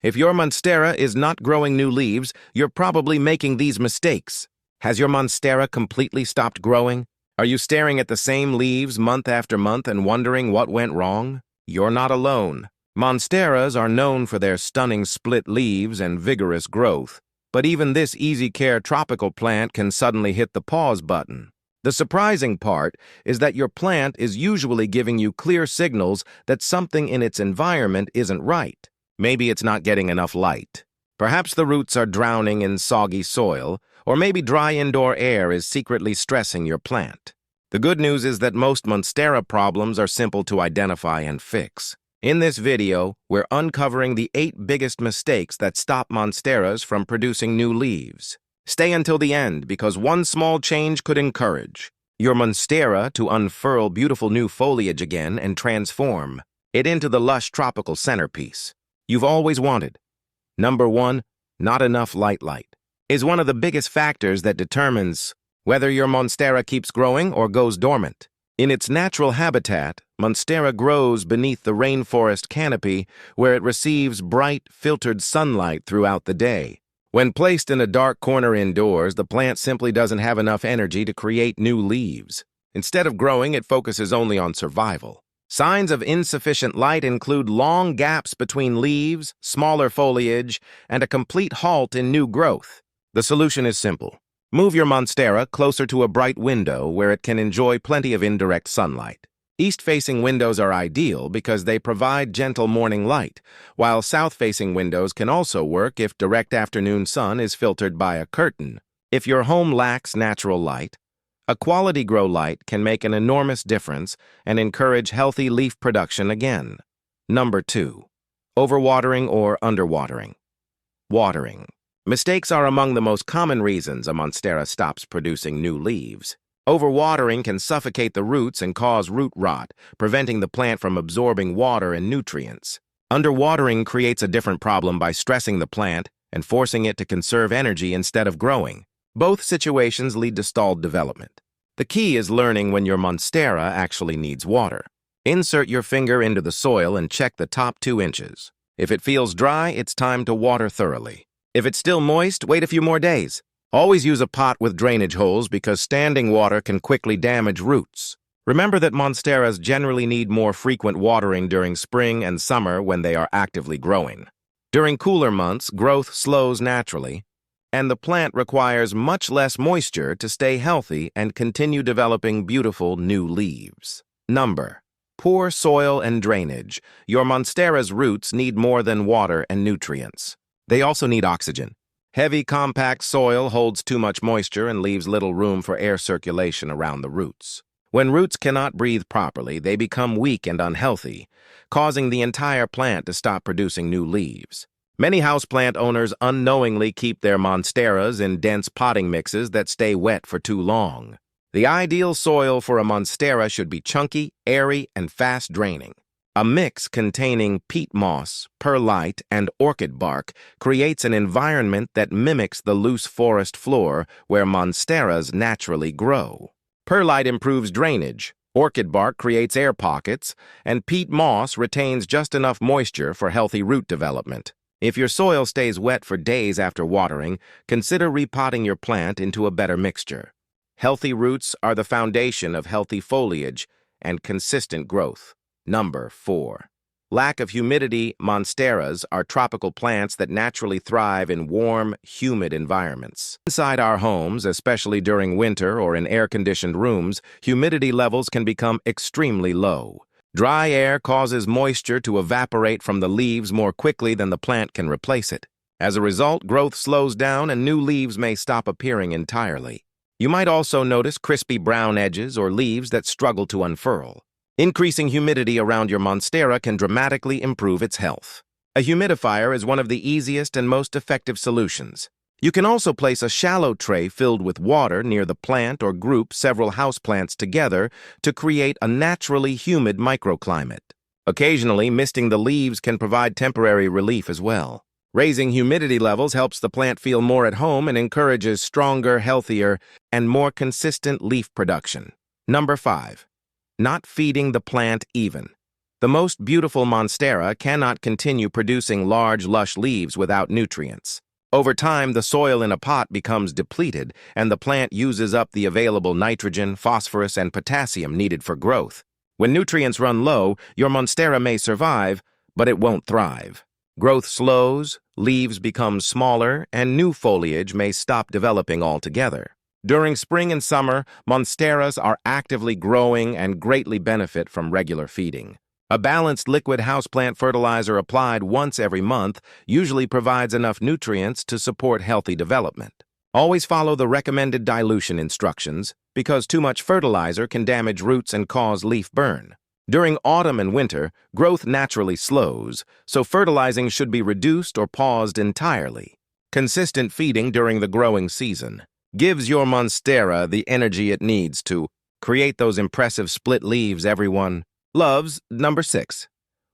If your Monstera is not growing new leaves, you're probably making these mistakes. Has your Monstera completely stopped growing? Are you staring at the same leaves month after month and wondering what went wrong? You're not alone. Monsteras are known for their stunning split leaves and vigorous growth, but even this easy-care tropical plant can suddenly hit the pause button. The surprising part is that your plant is usually giving you clear signals that something in its environment isn't right. Maybe it's not getting enough light. Perhaps the roots are drowning in soggy soil, or maybe dry indoor air is secretly stressing your plant. The good news is that most Monstera problems are simple to identify and fix. In this video, we're uncovering the 8 biggest mistakes that stop Monsteras from producing new leaves. Stay until the end because one small change could encourage your Monstera to unfurl beautiful new foliage again and transform it into the lush tropical centerpiece you've always wanted. Number 1, not enough light is one of the biggest factors that determines whether your Monstera keeps growing or goes dormant. In its natural habitat, Monstera grows beneath the rainforest canopy where it receives bright, filtered sunlight throughout the day. When placed in a dark corner indoors, the plant simply doesn't have enough energy to create new leaves. Instead of growing, it focuses only on survival. Signs of insufficient light include long gaps between leaves, smaller foliage, and a complete halt in new growth. The solution is simple. Move your Monstera closer to a bright window where it can enjoy plenty of indirect sunlight. East-facing windows are ideal because they provide gentle morning light, while south-facing windows can also work if direct afternoon sun is filtered by a curtain. If your home lacks natural light, a quality grow light can make an enormous difference and encourage healthy leaf production again. Number 2, overwatering or underwatering. Watering. Mistakes are among the most common reasons a Monstera stops producing new leaves. Overwatering can suffocate the roots and cause root rot, preventing the plant from absorbing water and nutrients. Underwatering creates a different problem by stressing the plant and forcing it to conserve energy instead of growing. Both situations lead to stalled development. The key is learning when your Monstera actually needs water. Insert your finger into the soil and check the top 2 inches. If it feels dry, it's time to water thoroughly. If it's still moist, wait a few more days. Always use a pot with drainage holes because standing water can quickly damage roots. Remember that Monsteras generally need more frequent watering during spring and summer when they are actively growing. During cooler months, growth slows naturally, and the plant requires much less moisture to stay healthy and continue developing beautiful new leaves. Number: poor soil and drainage. Your Monstera's roots need more than water and nutrients. They also need oxygen. Heavy, compact soil holds too much moisture and leaves little room for air circulation around the roots. When roots cannot breathe properly, they become weak and unhealthy, causing the entire plant to stop producing new leaves. Many houseplant owners unknowingly keep their Monsteras in dense potting mixes that stay wet for too long. The ideal soil for a Monstera should be chunky, airy, and fast-draining. A mix containing peat moss, perlite, and orchid bark creates an environment that mimics the loose forest floor where Monsteras naturally grow. Perlite improves drainage, orchid bark creates air pockets, and peat moss retains just enough moisture for healthy root development. If your soil stays wet for days after watering, consider repotting your plant into a better mixture. Healthy roots are the foundation of healthy foliage and consistent growth. Number 4. Lack of humidity. Monsteras are tropical plants that naturally thrive in warm, humid environments. Inside our homes, especially during winter or in air-conditioned rooms, humidity levels can become extremely low. Dry air causes moisture to evaporate from the leaves more quickly than the plant can replace it. As a result, growth slows down and new leaves may stop appearing entirely. You might also notice crispy brown edges or leaves that struggle to unfurl. Increasing humidity around your Monstera can dramatically improve its health. A humidifier is one of the easiest and most effective solutions. You can also place a shallow tray filled with water near the plant or group several houseplants together to create a naturally humid microclimate. Occasionally, misting the leaves can provide temporary relief as well. Raising humidity levels helps the plant feel more at home and encourages stronger, healthier, and more consistent leaf production. Number 5. Not feeding the plant even. The most beautiful Monstera cannot continue producing large, lush leaves without nutrients. Over time, the soil in a pot becomes depleted, and the plant uses up the available nitrogen, phosphorus, and potassium needed for growth. When nutrients run low, your Monstera may survive, but it won't thrive. Growth slows, leaves become smaller, and new foliage may stop developing altogether. During spring and summer, Monsteras are actively growing and greatly benefit from regular feeding. A balanced liquid houseplant fertilizer applied once every month usually provides enough nutrients to support healthy development. Always follow the recommended dilution instructions because too much fertilizer can damage roots and cause leaf burn. During autumn and winter, growth naturally slows, so fertilizing should be reduced or paused entirely. Consistent feeding during the growing season gives your Monstera the energy it needs to create those impressive split leaves everyone loves. Number 6.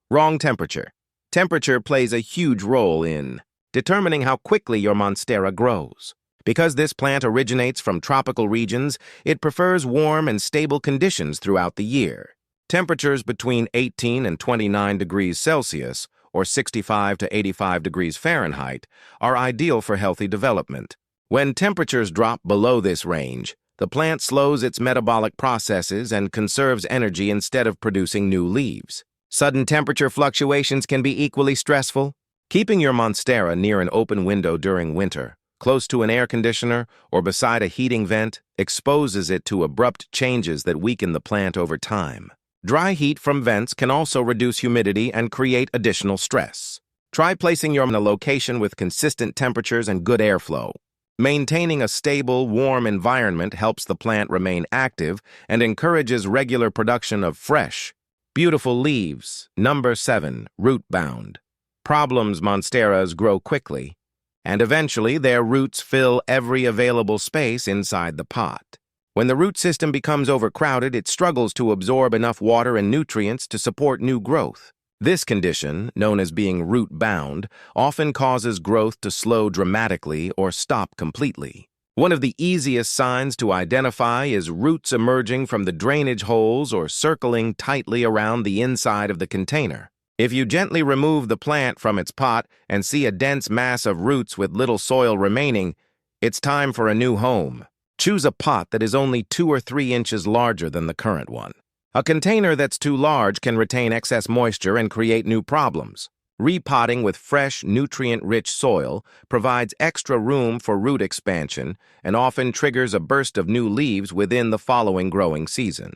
Wrong temperature. Temperature plays a huge role in determining how quickly your Monstera grows. Because this plant originates from tropical regions, it prefers warm and stable conditions throughout the year. Temperatures between 18 and 29 degrees Celsius, or 65 to 85 degrees Fahrenheit, are ideal for healthy development. When temperatures drop below this range, the plant slows its metabolic processes and conserves energy instead of producing new leaves. Sudden temperature fluctuations can be equally stressful. Keeping your Monstera near an open window during winter, close to an air conditioner, or beside a heating vent, exposes it to abrupt changes that weaken the plant over time. Dry heat from vents can also reduce humidity and create additional stress. Try placing your in a location with consistent temperatures and good airflow. Maintaining a stable, warm environment helps the plant remain active and encourages regular production of fresh, beautiful leaves. Number 7. Root-bound. Problems. Monsteras grow quickly, and eventually their roots fill every available space inside the pot. When the root system becomes overcrowded, it struggles to absorb enough water and nutrients to support new growth. This condition, known as being root-bound, often causes growth to slow dramatically or stop completely. One of the easiest signs to identify is roots emerging from the drainage holes or circling tightly around the inside of the container. If you gently remove the plant from its pot and see a dense mass of roots with little soil remaining, it's time for a new home. Choose a pot that is only 2 or 3 inches larger than the current one. A container that's too large can retain excess moisture and create new problems. Repotting with fresh, nutrient-rich soil provides extra room for root expansion and often triggers a burst of new leaves within the following growing season.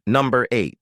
Number 8.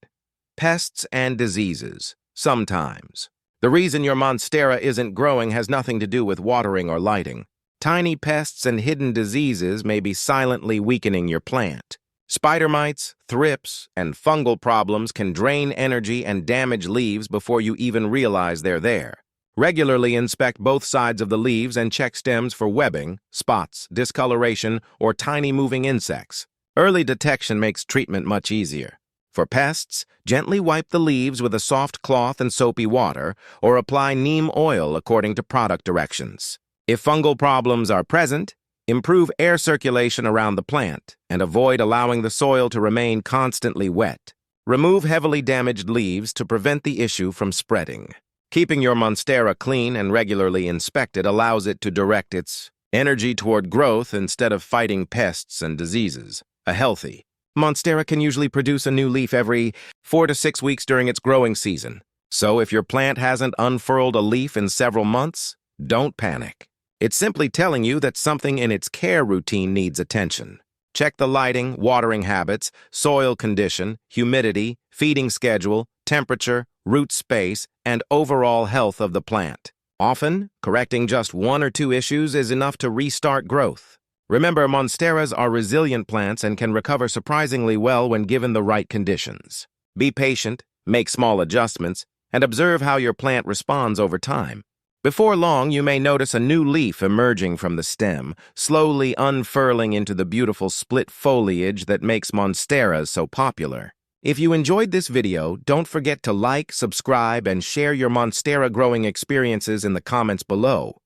Pests and diseases. Sometimes. The reason your Monstera isn't growing has nothing to do with watering or lighting. Tiny pests and hidden diseases may be silently weakening your plant. Spider mites, thrips, and fungal problems can drain energy and damage leaves before you even realize they're there. Regularly inspect both sides of the leaves and check stems for webbing, spots, discoloration, or tiny moving insects. Early detection makes treatment much easier. For pests, gently wipe the leaves with a soft cloth and soapy water, or apply neem oil according to product directions. If fungal problems are present, improve air circulation around the plant and avoid allowing the soil to remain constantly wet. Remove heavily damaged leaves to prevent the issue from spreading. Keeping your Monstera clean and regularly inspected allows it to direct its energy toward growth instead of fighting pests and diseases. A healthy Monstera can usually produce a new leaf every 4 to 6 weeks during its growing season. So if your plant hasn't unfurled a leaf in several months, don't panic. It's simply telling you that something in its care routine needs attention. Check the lighting, watering habits, soil condition, humidity, feeding schedule, temperature, root space, and overall health of the plant. Often, correcting just 1 or 2 issues is enough to restart growth. Remember, Monsteras are resilient plants and can recover surprisingly well when given the right conditions. Be patient, make small adjustments, and observe how your plant responds over time. Before long, you may notice a new leaf emerging from the stem, slowly unfurling into the beautiful split foliage that makes Monsteras so popular. If you enjoyed this video, don't forget to like, subscribe, and share your Monstera growing experiences in the comments below.